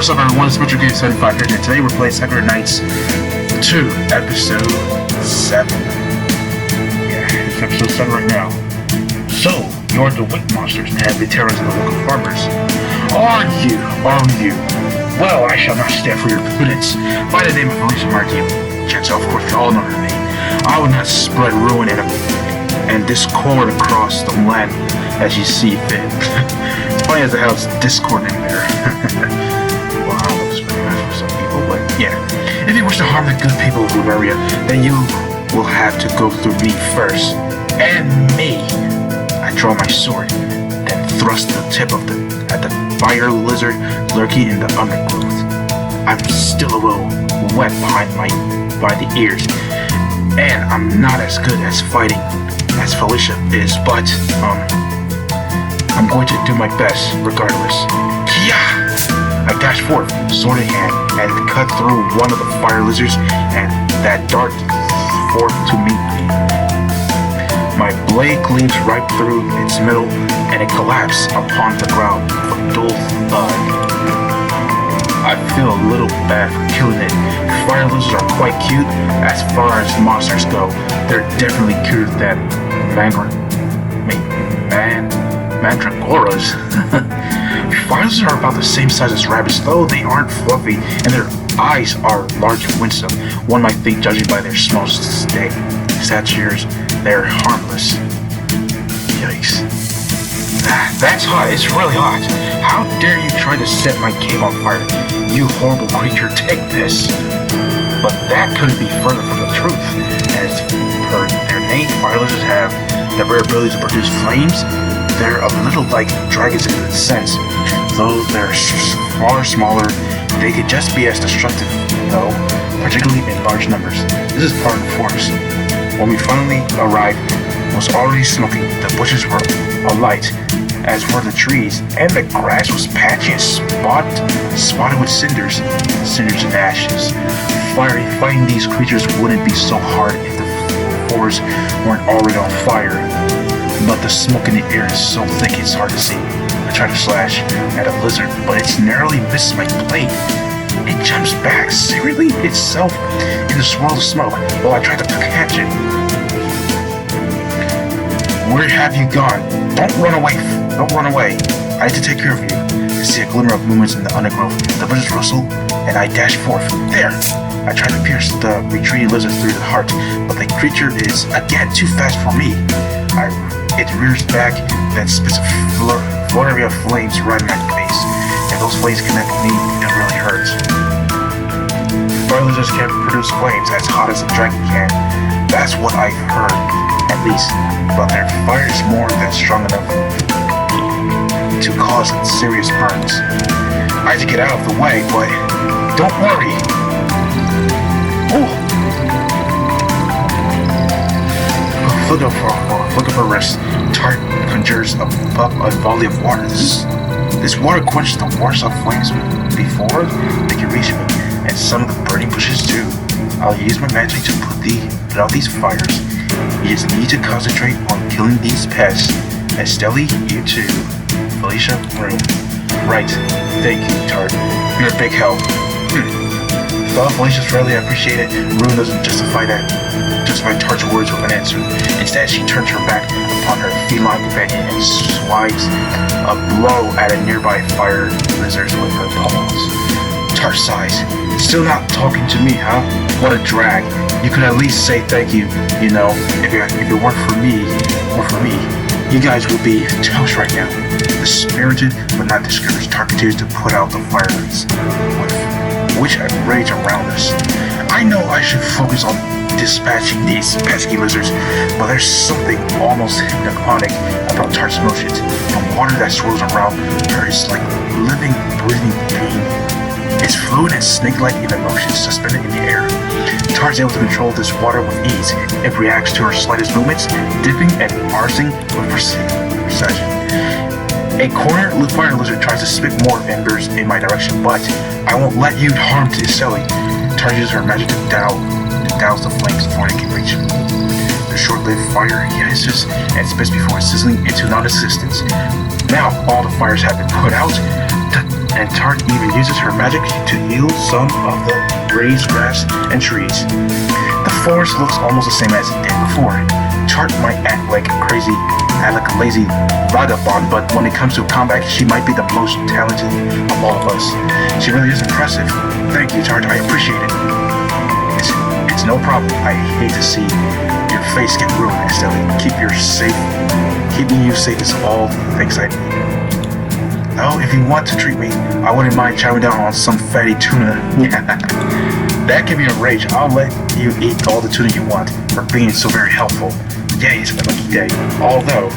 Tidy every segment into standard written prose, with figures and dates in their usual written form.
what's up everyone, it's Metro Game 75 here, and today we're playing Sakura Nights 2, Episode 7. Yeah, it's Episode 7 right now. So, you're the Wink Monsters and have been terrorizing the local farmers. Are you? Well, I shall not stand for your impudence. By the name of Alicia Martin, chance of course you all know her name. I will not spread ruin and discord across the land as you see fit. It's funny as the hell it's discord in there. Well, I don't know if it's very nice for some people, but yeah. If you wish to harm the good people of Bavaria, then you will have to go through me first. And me. I draw my sword, then thrust the tip of at the fire lizard lurking in the undergrowth. I'm still a little wet by the ears, and I'm not as good as fighting as Felicia is, but I'm going to do my best regardless. Yeah! I dashed forth, sword in hand, and cut through one of the fire lizards, and that darted forth to meet me. My blade gleams right through its middle, and it collapsed upon the ground with a dull thud. I feel a little bad for killing it. Fire lizards are quite cute as far as monsters go. They're definitely cuter than mandragoras. Fire lizards are about the same size as rabbits, though they aren't fluffy, and their eyes are large and winsome. One might think, judging by their small statures, they're harmless. Yikes. That's hot. It's really hot. How dare you try to set my cave on fire? You horrible creature, take this. But that couldn't be further from the truth. As per their name, fire lizards have the rare ability to produce flames. They're a little like dragons in a sense. Though they're far smaller, they could just be as destructive, though, particularly in large numbers. This is part of the forest. When we finally arrived, it was already smoking. The bushes were alight, as were the trees, and the grass was patchy and spotted with cinders and ashes. Fighting these creatures wouldn't be so hard if the forest weren't already on fire. But the smoke in the air is so thick it's hard to see. I try to slash at a lizard, but it's narrowly misses my blade. It jumps back, secretly itself in the swirl of smoke, while I try to catch it. Where have you gone? Don't run away. I need to take care of you. I see a glimmer of movements in the undergrowth. The bushes rustle, and I dash forth. There! I try to pierce the retreating lizard through the heart, but the creature is, again, too fast for me. It rears back, then spits a flurry of flames right in my face. If those flames connect me, it really hurts. Fire lizards can produce flames as hot as a dragon can. That's what I've heard, at least. But their fire is more than strong enough to cause serious burns. I had to get out of the way, but don't worry. Oh! Flick of her wrist, Tart conjures up a volley of water. This water quenched the worst of flames before they can reach me, and some of the burning bushes too. I'll use my magic to put out these fires. You just need to concentrate on killing these pests. And Stelly, you too. Felicia, Rune. Right. Thank you, Tart. You're a big help. Though Felicia's fairly appreciated, Rune doesn't justify Tart's words with an answer. Instead, she turns her back upon her feline companion and swipes a blow at a nearby fire lizard with her paws. Tart sighs. Still not talking to me, huh? What a drag. You could at least say thank you, you know. If it weren't for me, you guys would be toast right now. The spirited but not discouraged Tart continues to put out the fires, which rage around us. I know I should focus on dispatching these pesky lizards, but there's something almost hypnotic about Tart's motions. The water that swirls around her is like living, breathing being. It's fluid and snake-like in the motions suspended in the air. Tart's able to control this water with ease. It reacts to her slightest movements, dipping and parsing with precision. A corner fire lizard tries to spit more embers in my direction, but I won't let you harm to Stelly. Tart uses her magic to douse the flames before they can reach me. The short-lived fire hisses and spits before sizzling into non-existence. Now all the fires have been put out. The and Tart even uses her magic to heal some of the raised grass and trees. The forest looks almost the same as it did before. Tart might act like a lazy vagabond, but when it comes to combat, she might be the most talented of all of us. She really is impressive. Thank you, Tart. I appreciate it. It's no problem. I hate to see your face get ruined, Estelle. Keeping you safe is all the things I need. Oh, if you want to treat me, I wouldn't mind chowing down on some fatty tuna. That can be a rage. I'll let you eat all the tuna you want for being so very helpful. Yay, it's a lucky day. Although,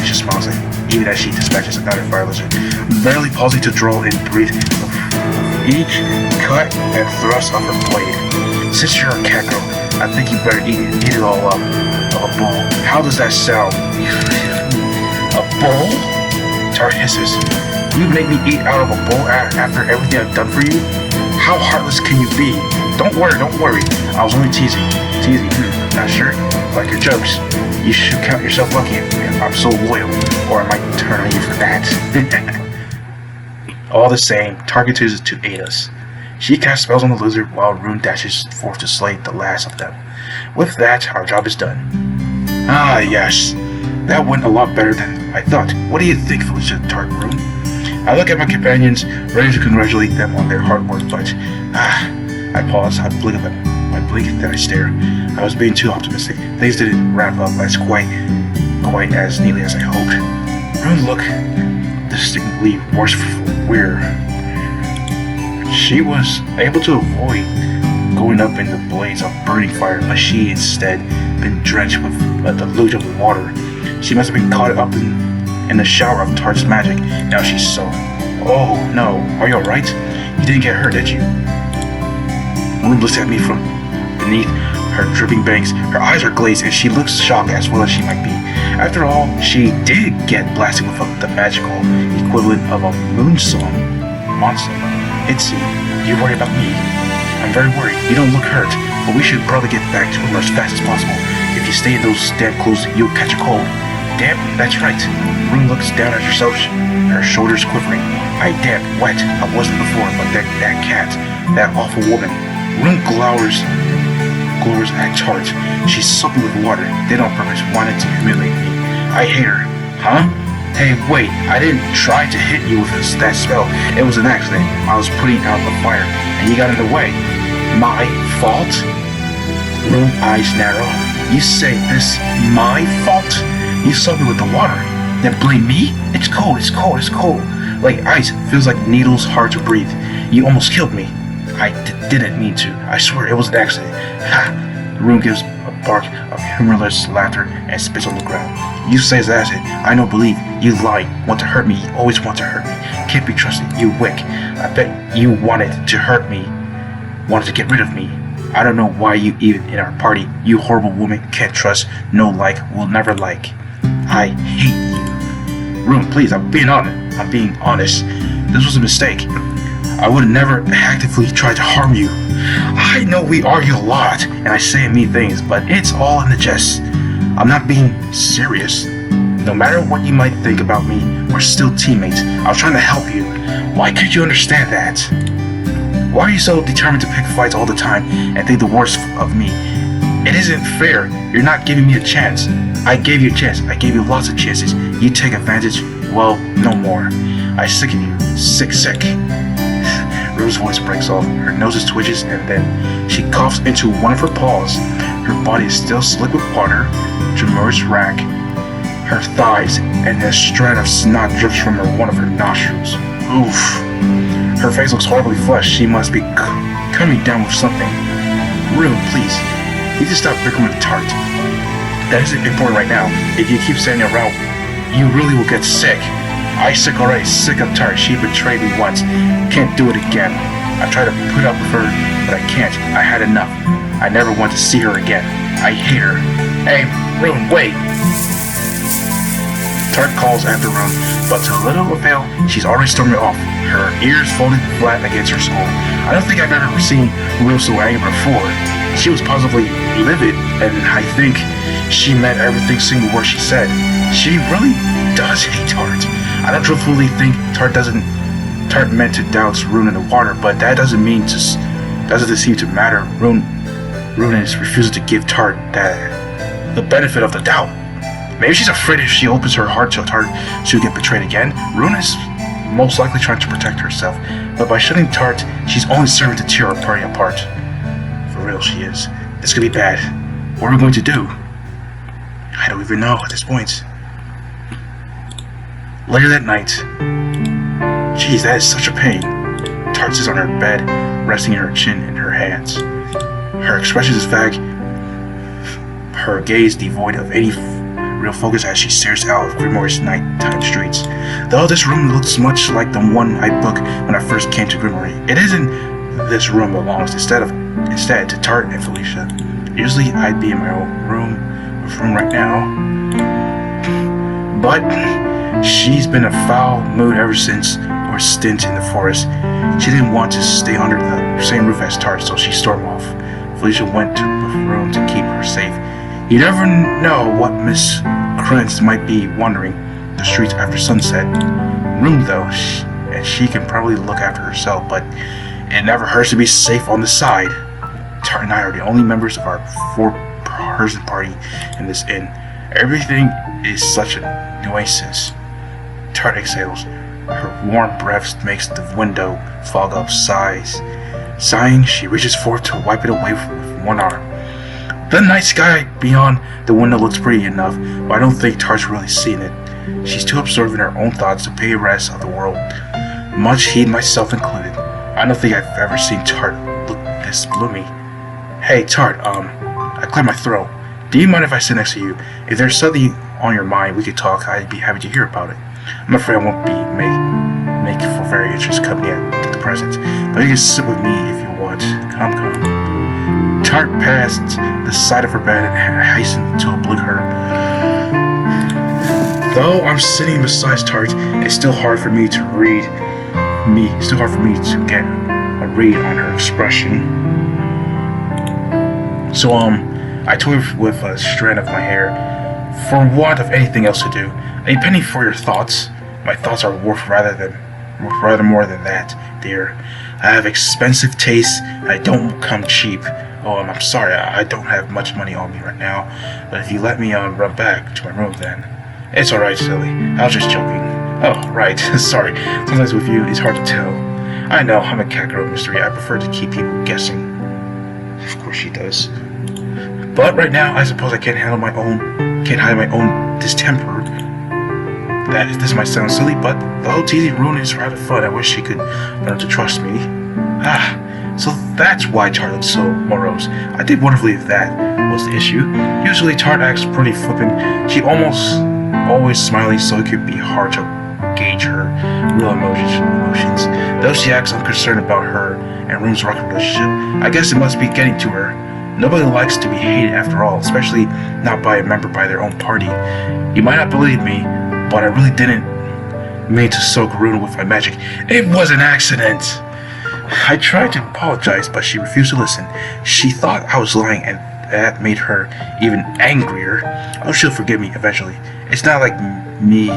she smiles even as she dispatches another fire lizard, barely pausing to draw and breathe each cut and thrust of her blade. Since you're a cat girl, I think you better eat it all up. A bowl. How does that sound? A bowl? Tart hisses. You make me eat out of a bowl after everything I've done for you? How heartless can you be? Don't worry. I was only teasing. Not sure. Like your jokes. You should count yourself lucky if I'm so loyal, or I might turn on you for that. All the same, Tart continues to aid us. She casts spells on the lizard while Rune dashes forth to slay the last of them. With that, our job is done. Ah, yes. That went a lot better than I thought. What do you think, Felicia, Tart, Rune? I look at my companions, ready to congratulate them on their hard work, but I pause. I blink, then I stare. I was being too optimistic. Things didn't wrap up as quite as neatly as I hoped. Rune looked distinctly weird. She was able to avoid going up in the blaze of burning fire, but she instead been drenched with a deluge of water. She must have been caught up in the shower of Tart's magic. Now she's soaked. Oh no, are you alright? You didn't get hurt, did you? Rune looks at me from beneath her dripping bangs. Her eyes are glazed and she looks shocked as well as she might be. After all, she did get blasted with the magical equivalent of a moonsong monster. Itzy, you worry about me? I'm very worried. You don't look hurt, but we should probably get back to her as fast as possible. If you stay in those damn clothes, you'll catch a cold. Damn, that's right. Rune looks down at herself, her shoulders quivering. I damn wet. I wasn't before, but that cat, that awful woman. Rune glowers at Tart. She's soaking with water. Then on purpose wanted to humiliate me. I hate her. Huh? Hey, wait, I didn't try to hit you with that spell. It was an accident. I was putting out the fire, and you got in the way. My fault? Rune eyes narrow. You say this my fault? You saw me with the water. Then blame me? It's cold. Like ice, feels like needles, hard to breathe. You almost killed me. I didn't mean to. I swear it was an accident. Ha! Rune gives a bark of humorless laughter and spits on the ground. You say it's acid. I don't believe. You lie. Want to hurt me. You always want to hurt me. Can't be trusted. You wick. I bet you wanted to hurt me. Wanted to get rid of me. I don't know why you even in our party. You horrible woman. Can't trust. No like. Will never like. I hate you. Rune, please. I'm being honest. This was a mistake. I would never actively try to harm you. I know we argue a lot, and I say mean things, but it's all in the jest. I'm not being serious. No matter what you might think about me, we're still teammates. I was trying to help you. Why can't you understand that? Why are you so determined to pick fights all the time and think the worst of me? It isn't fair. You're not giving me a chance. I gave you a chance. I gave you lots of chances. You take advantage. Well, no more. I sicken you. Sick. Rune's voice breaks off. Her nose twitches and then she coughs into one of her paws. Her body is still slick with water. Tremors rack her thighs and a strand of snot drips from one of her nostrils. Oof. Her face looks horribly flushed. She must be coming down with something. Rune, please. You need to stop bickering with Tart. That isn't important right now. If you keep standing around, you really will get sick. Sakura is sick of Tart. She betrayed me once. Can't do it again. I tried to put up with her, but I can't. I had enough. I never want to see her again. I hate her. Hey, Rune, wait! Tart calls after Rune, but to little avail, she's already storming off, her ears folded flat against her skull. I don't think I've ever seen Rune so angry before. She was positively livid, and I think she meant every single word she said. She really does hate Tart. I don't truthfully think Tart Tart meant to douse Rune in the water, but that doesn't seem to matter. Rune is refusing to give Tart the benefit of the doubt. Maybe she's afraid if she opens her heart to Tart, she'll get betrayed again. Rune is most likely trying to protect herself, but by shutting Tart, she's only serving to tear our party apart. For real, she is. This could be bad. What are we going to do? I don't even know at this point. Later that night. Jeez, that is such a pain. Tart sits on her bed, resting her chin in her hands. Her expression is vague, her gaze devoid of any real focus as she stares out of Grimoire's nighttime streets. Though this room looks much like the one I booked when I first came to Grimoire, it isn't. This room belongs instead to Tart and Felicia. Usually I'd be in my own room right now, but she's been in a foul mood ever since our stint in the forest. She didn't want to stay under the same roof as Tart, so she stormed off. Felicia went to the room to keep her safe. You never know what Miss Krentz might be wandering the streets after sunset. Room though, and she can probably look after herself, but it never hurts to be safe on the side. Tart and I are the only members of our 4-person party in this inn. Everything is such a nuisance. Tart exhales. Her warm breath makes the window fog up. Sighing, she reaches forth to wipe it away with one arm. The night sky beyond the window looks pretty enough, but I don't think Tart's really seen it. She's too absorbed in her own thoughts to pay the rest of the world, much heed myself included. I don't think I've ever seen Tart look this gloomy. Hey Tart, I cleared my throat. Do you mind if I sit next to you? If there's something on your mind we could talk, I'd be happy to hear about it. I'm afraid I won't be make for very interesting company at the present, but you can sit with me if you want. Come. Tart passed the side of her bed and hastened to oblique her. Though I'm sitting beside Tart, it's still hard for me to get a read on her expression. So I toyed with a strand of my hair, for want of anything else to do. A penny for your thoughts. My thoughts are worth rather more than that, dear. I have expensive tastes, and I don't come cheap. Oh, I'm sorry, I don't have much money on me right now, but if you let me run back to my room then. It's alright, silly. I was just joking. Oh, right, sorry. Sometimes with you, it's hard to tell. I know, I'm a cat girl mystery. I prefer to keep people guessing. Of course she does. But right now, I suppose I can't hide my own distemper. This might sound silly, but though teasing Rune is rather fun, I wish she could learn to trust me. So that's why Tart looks so morose. I did wonderfully if that was the issue. Usually Tart acts pretty flippant. She almost always smiling, so it could be hard to gauge her real emotions. Though she acts unconcerned about her and Rune's rocket relationship, I guess it must be getting to her. Nobody likes to be hated after all, especially not by a member by their own party. You might not believe me, but I really didn't mean to soak Rune with my magic. It was an accident. I tried to apologize, but she refused to listen. She thought I was lying, and that made her even angrier. Oh, she'll forgive me eventually. It's not like me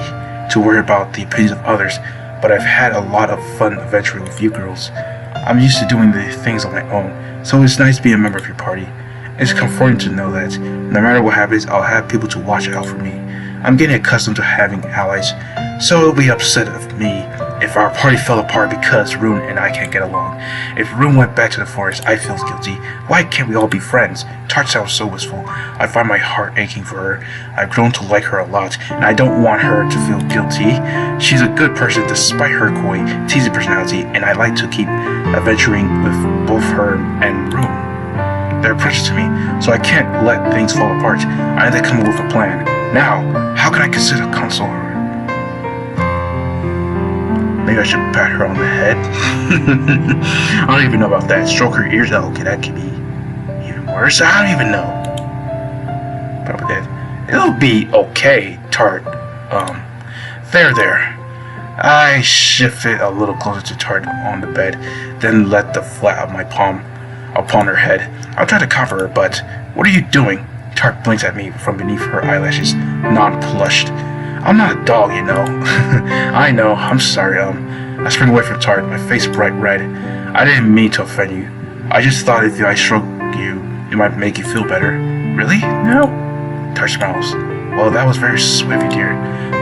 to worry about the opinions of others, but I've had a lot of fun adventuring with you girls. I'm used to doing the things on my own, so it's nice to be a member of your party. It's comforting to know that no matter what happens, I'll have people to watch out for me. I'm getting accustomed to having allies, so it'll be upset of me if our party fell apart because Rune and I can't get along. If Rune went back to the forest, I feel guilty. Why can't we all be friends? Tart sounds so wistful. I find my heart aching for her. I've grown to like her a lot, and I don't want her to feel guilty. She's a good person despite her coy, teasing personality, and I like to keep adventuring with both her and Rune. They're precious to me, so I can't let things fall apart. I need to come up with a plan. Now, how can I consider console her? Maybe I should pat her on the head. I don't even know about that. Stroke her ears. Okay, that could be even worse. I don't even know. Probably that. It'll be okay, Tart. There. I shifted a little closer to Tart on the bed, then let the flat of my palm upon her head. I'll try to comfort her, but what are you doing? Tart blinks at me from beneath her eyelashes, nonplussed. I'm not a dog, you know. I know, I'm sorry, I sprang away from Tart, my face bright red. I didn't mean to offend you. I just thought if I stroked you, it might make you feel better. Really? No? Tart smiles. Well, that was very sweet of you, dear.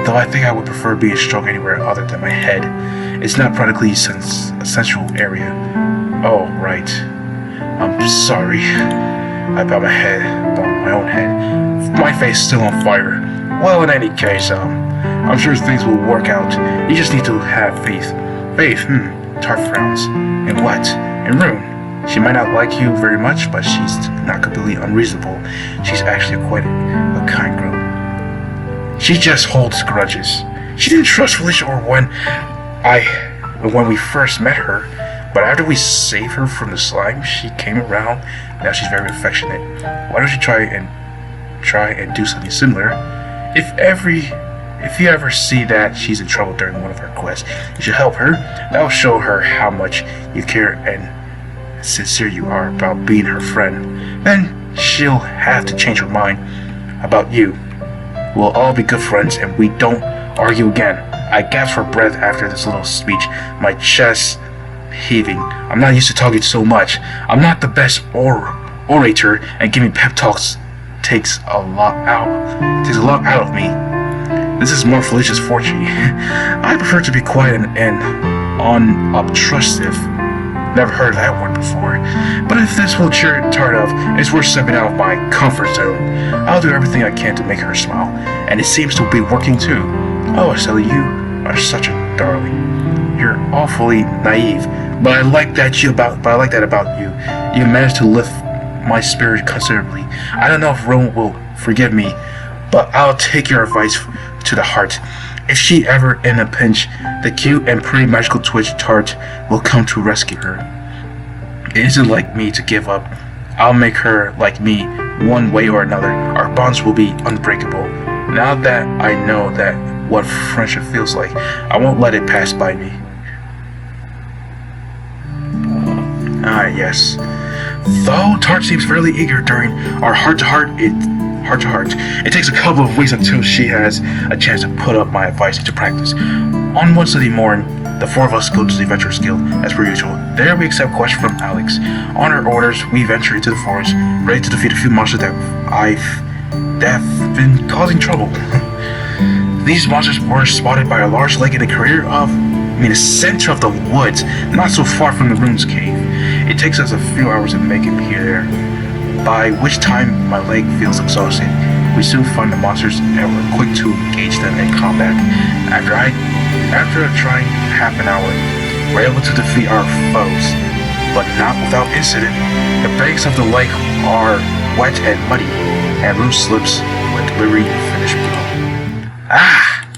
Though I think I would prefer being stroked anywhere other than my head. It's not practically a sensual area. Oh, right. I'm sorry. I bow my own head. My face still on fire. Well, in any case, I'm sure things will work out. You just need to have faith. Faith, Tart frowns. In what? In Rune. She might not like you very much, but she's not completely unreasonable. She's actually quite a kind girl. She just holds grudges. She didn't trust Felicia or when we first met her, but after we saved her from the slime, she came around. Now she's very affectionate. Why don't you try and do something similar? If you ever see that she's in trouble during one of her quests, you should help her. That'll show her how much you care and sincere you are about being her friend. Then she'll have to change her mind about you. We'll all be good friends and we don't argue again. I gasped for breath after this little speech, my chest heaving. I'm not used to talking so much. I'm not the best orator, and giving pep talks takes a lot out of me. This is more Felicia's forte. I prefer to be quiet and unobtrusive. Never heard that word before. But if this will cheer Tart up, it's worth stepping out of my comfort zone. I'll do everything I can to make her smile, and it seems to be working too. Oh, Sally, you are such a darling. You're awfully naive, but I like that about you. You managed to lift my spirit considerably. I don't know if Rome will forgive me, but I'll take your advice to the heart. If she ever in a pinch, the cute and pretty magical Twitch Tart will come to rescue her. It isn't like me to give up. I'll make her like me one way or another. Our bonds will be unbreakable. Now that I know that what friendship feels like, I won't let it pass by me. Yes. Though Tart seems fairly eager during our heart-to-heart, it takes a couple of weeks until she has a chance to put up my advice into practice. On one Sunday morning, the four of us go to the Adventurers Guild, as per usual. There we accept questions from Alex. On her orders, we venture into the forest, ready to defeat a few monsters that have been causing trouble. These monsters were spotted by a large lake in the center of the woods, not so far from the ruins cave. It takes us a few hours to make it here, by which time my leg feels exhausted. We soon find the monsters and we're quick to engage them in combat. After trying half an hour, we're able to defeat our foes, but not without incident. The banks of the lake are wet and muddy, and Rue slips when delivering the finished blow. Ah!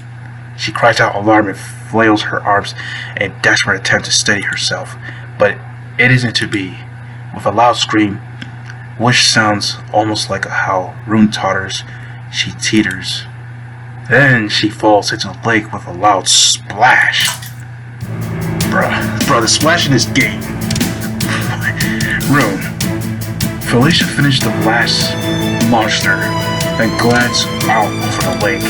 She cries out alarm and flails her arms in a desperate attempt to steady herself, but it isn't to be. With a loud scream, which sounds almost like a howl, Rune totters. She teeters. Then she falls into the lake with a loud splash. Bruh, the splash in this game. Rune. Felicia finished the last monster, then glanced out over the lake.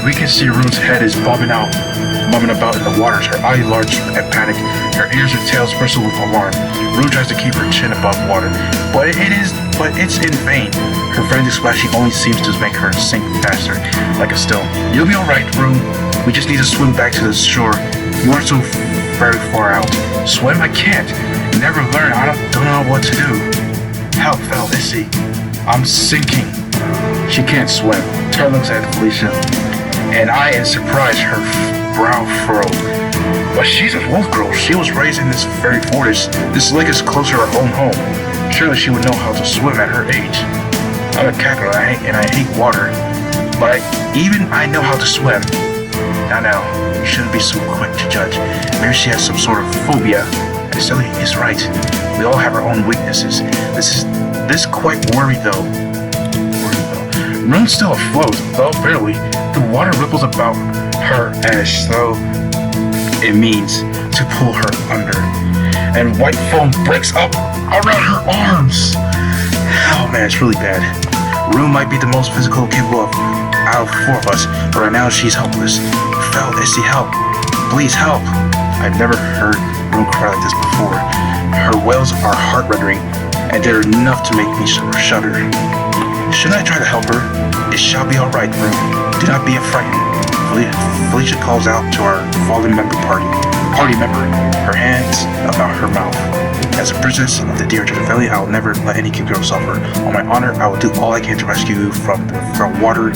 We can see Rune's head is bobbing about in the waters, her eyes large and panic, her ears and tails bristle with alarm. Rune tries to keep her chin above water, but it's in vain. Her frantic splashing only seems to make her sink faster, like a stone. You'll be alright, Rune. We just need to swim back to the shore. You aren't so very far out. Swim? I can't. Never learn. I don't know what to do. Help, Val, Issy. I'm sinking. She can't swim. Tart looks at Felicia, and I, in surprise, her brow furrowed. But she's a wolf girl. She was raised in this very forest. This lake is close to her own home. Surely she would know how to swim at her age. I'm a cat girl and I hate water, but I know how to swim. Now, you shouldn't be so quick to judge. Maybe she has some sort of phobia. And Sally is right. We all have our own weaknesses. This quite worried though. Rune's still afloat, though barely. The water ripples about her as though it means to pull her under, and white foam breaks up around her arms. Oh man, it's really bad. Rune might be the most physical capable out of four of us, but right now she's helpless. Issy, help. Please help. I've never heard Rune cry like this before. Her wails are heart-rending, and they're enough to make me shudder. Shouldn't I try to help her? It shall be all right, Rune. Do not be frightened. Felicia calls out to our fallen party member, her hands about her mouth. As a princess of the dear Judge Valley, I will never let any girl suffer. On my honor, I will do all I can to rescue you from watery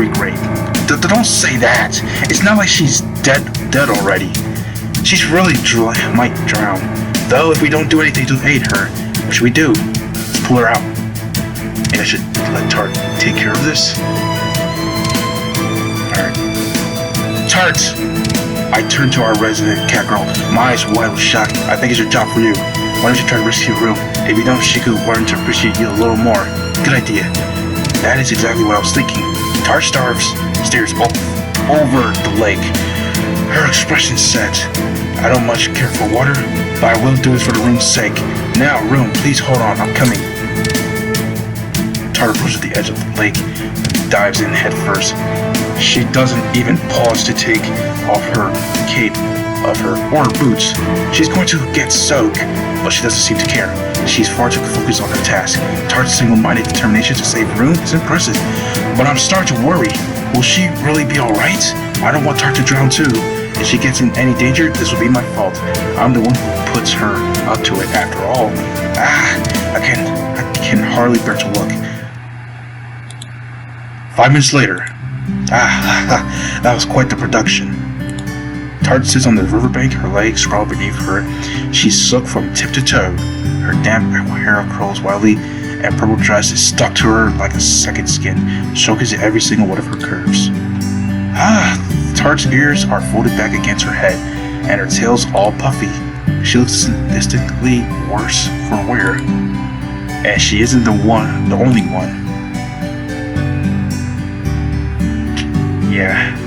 grave. Don't say that. It's not like she's dead already. She's really might drown. Though if we don't do anything to aid her, what should we do? Let's pull her out. And I should let Tart take care of this. Alright. Tart! I turned to our resident cat girl, my eyes wide with shock. I think it's your job for you. Why don't you try to rescue Rune? If you don't, she could learn to appreciate you a little more. Good idea. That is exactly what I was thinking. Tart stares over the lake. Her expression said, I don't much care for water, but I will do it for the Rune's sake. Now, Rune, please hold on, I'm coming. Tart approaches the edge of the lake, dives in head first. She doesn't even pause to take off her cape or her boots. She's going to get soaked, but she doesn't seem to care. She's far too focused on her task. Tart's single-minded determination to save Rune is impressive, but I'm starting to worry. Will she really be alright? I don't want Tart to drown too. If she gets in any danger, this will be my fault. I'm the one who puts her up to it after all. I can hardly bear to look. 5 minutes later. That was quite the production. Tart sits on the riverbank, her legs sprawled beneath her. She's soaked from tip to toe. Her damp hair curls wildly, and purple dress is stuck to her like a second skin, showcasing every single one of her curves. Tart's ears are folded back against her head, and her tail's all puffy. She looks distinctly worse for wear, and she isn't the only one. Yeah.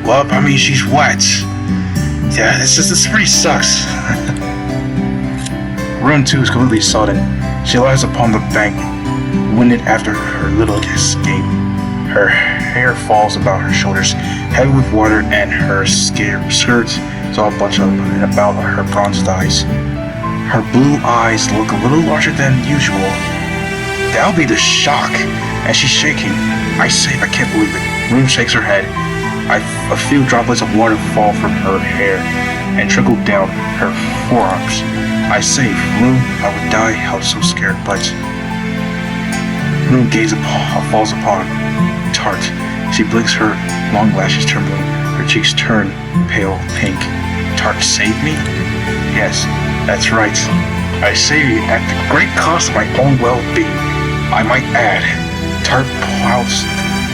Well, I mean, she's wet. Yeah, this pretty sucks. Rune 2 is completely sodden. She lies upon the bank, winded after her little escape. Her hair falls about her shoulders, heavy with water, and her skirt is all bunched up and about her bronzed eyes. Her blue eyes look a little larger than usual. That'll be the shock, and she's shaking. I say, I can't believe it. Rune shakes her head. A few droplets of water fall from her hair and trickle down her forearms. I say, Rune, I would die. I was so scared, but Rune falls upon Tart. She blinks, her long lashes trembling. Her cheeks turn pale pink. Tart, save me? Yes, that's right. I save you at the great cost of my own well-being. I might add. Tart plows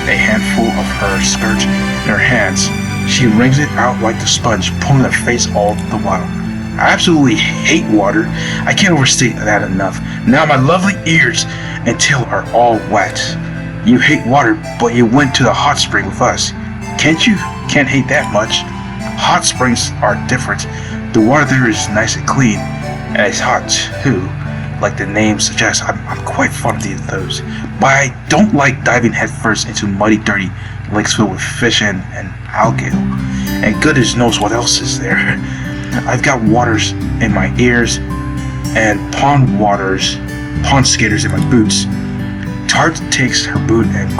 a handful of her skirt in her hands. She wrings it out like the sponge, pulling her face all the while. I absolutely hate water. I can't overstate that enough. Now my lovely ears and tail are all wet. You hate water, but you went to the hot spring with us. Can't you? Can't hate that much. Hot springs are different. The water there is nice and clean, and it's hot too. Like the name suggests, I'm quite fond of those. But I don't like diving headfirst into muddy, dirty lakes filled with fish and algae. And goodness knows what else is there. I've got waters in my ears and pond skaters in my boots. Tart takes her boot and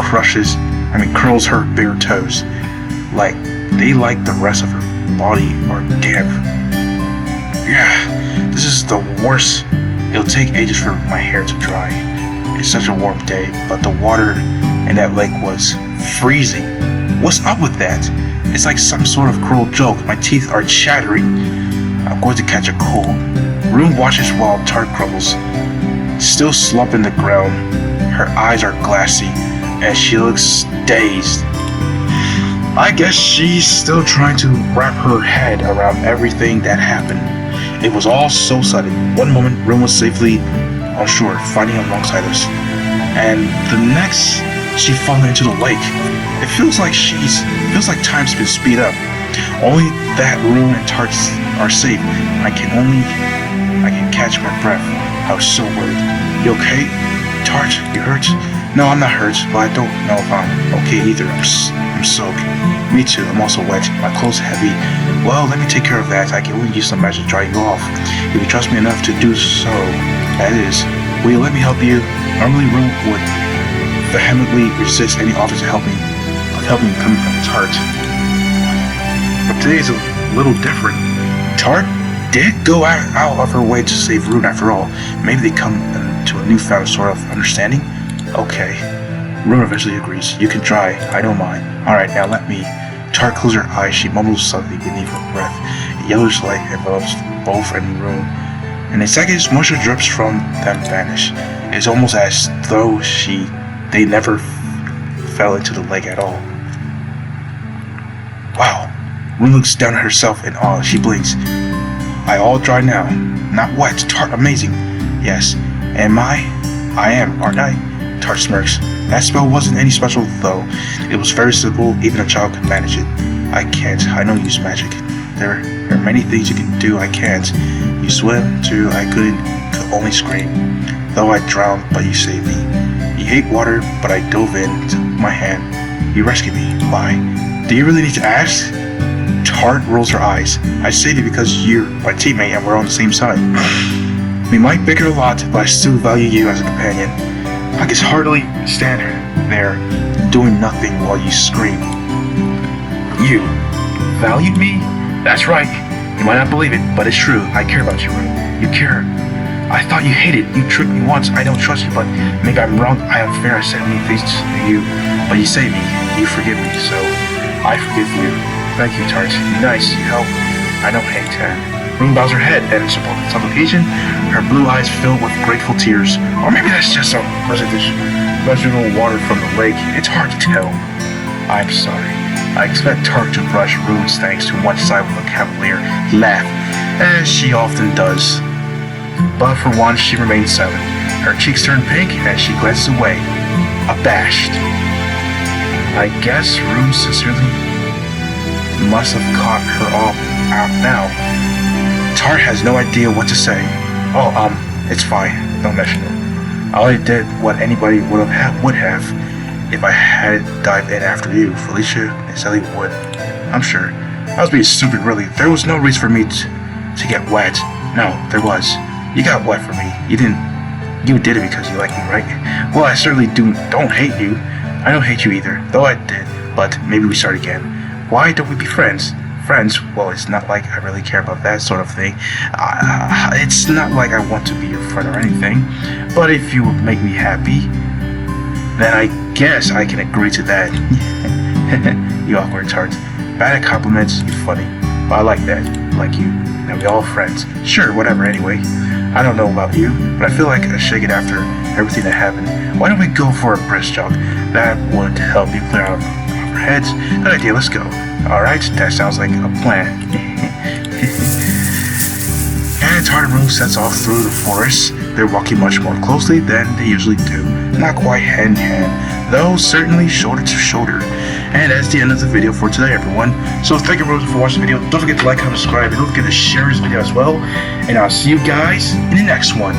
curls her bare toes. Like the rest of her body are damp. Yeah, this is the worst. It'll take ages for my hair to dry. It's such a warm day, but the water in that lake was freezing. What's up with that? It's like some sort of cruel joke. My teeth are chattering. I'm going to catch a cold. Rune watches while Tart grumbles, still slumping the ground. Her eyes are glassy, and she looks dazed. I guess she's still trying to wrap her head around everything that happened. It was all so sudden. One moment, Rune was safely on shore, fighting alongside us, and the next, she fell into the lake. It feels like time's been speed up. Only that Rune and Tart are safe. I can catch my breath. I was so worried. You okay? Tart, you hurt? No, I'm not hurt, but I don't know if I'm okay either. I'm soaked. Me too, I'm also wet. My clothes heavy. Well, let me take care of that. I can only use some magic to dry you off. If you trust me enough to do so, that is, will you let me help you? Normally, Rune would vehemently resist any offers of helping coming from Tart. But today is a little different. Tart did go out of her way to save Rune after all. Maybe they come to a newfound sort of understanding? Okay. Rune eventually agrees. You can try. I don't mind. Alright, now let me. Tart closes her eyes. She mumbles something beneath her breath. A yellowish light envelops both and Rune. In a second, moisture drips from them vanish. It's almost as though they never fell into the lake at all. Wow. Rune looks down at herself in awe. She blinks. I all dry now. Not wet. Tart, amazing. Yes. Am I? I am, aren't I? Tart smirks. That spell wasn't any special, though. It was very simple. Even a child could manage it. I can't. I don't use magic. There are many things you can do I can't. You swim, too. I could only scream. Though I drowned, but you saved me. You hate water, but I dove into my hand. You rescued me. Why? Do you really need to ask? Tart rolls her eyes. I saved you because you're my teammate and we're on the same side. We might bicker a lot, but I still value you as a companion. I can hardly stand there doing nothing while you scream. You valued me? That's right. You might not believe it, but it's true. I care about you, Rune. You care. I thought you hated. You tricked me once. I don't trust you, but maybe I'm wrong. I am fair. I said many things to you, but you saved me. You forgive me, so I forgive you. Thank you, Tart. Nice. You help. I don't hate her. Rune bows her head and in supplication, her blue eyes fill with grateful tears. Or maybe that's just some residual water from the lake. It's hard to tell. I'm sorry. I expect Tart to brush Rune's thanks to one side with a cavalier laugh, as she often does. But for once, she remains silent. Her cheeks turn pink and she glances away, abashed. I guess Rune sincerely must have caught her off out now. Tart has no idea what to say. Oh, it's fine. Don't mention it. I only did what anybody would have if I had dived in after you. Felicia and Sally would. I'm sure. I was being stupid, really. There was no reason for me to get wet. No, there was. You got wet for me. You did it because you like me, right? Well, I certainly don't hate you. I don't hate you either, though I did. But maybe we start again. Why don't we be friends? Friends? Well, it's not like I really care about that sort of thing. It's not like I want to be your friend or anything. But if you would make me happy, then I guess I can agree to that. You awkward Tart. Bad at compliments, you funny. But I like that. Like you. Now we all friends. Sure, whatever, anyway. I don't know about you, but I feel like I shake it after everything that happened. Why don't we go for a brisk jog? That would help you clear out of our heads. Good idea, let's go. Alright, that sounds like a plan. And Tart and Rune sets off through the forest. They're walking much more closely than they usually do. Not quite hand in hand, though certainly shoulder to shoulder. And that's the end of the video for today, everyone. So thank you for watching the video. Don't forget to like, comment, subscribe, and don't forget to share this video as well. And I'll see you guys in the next one.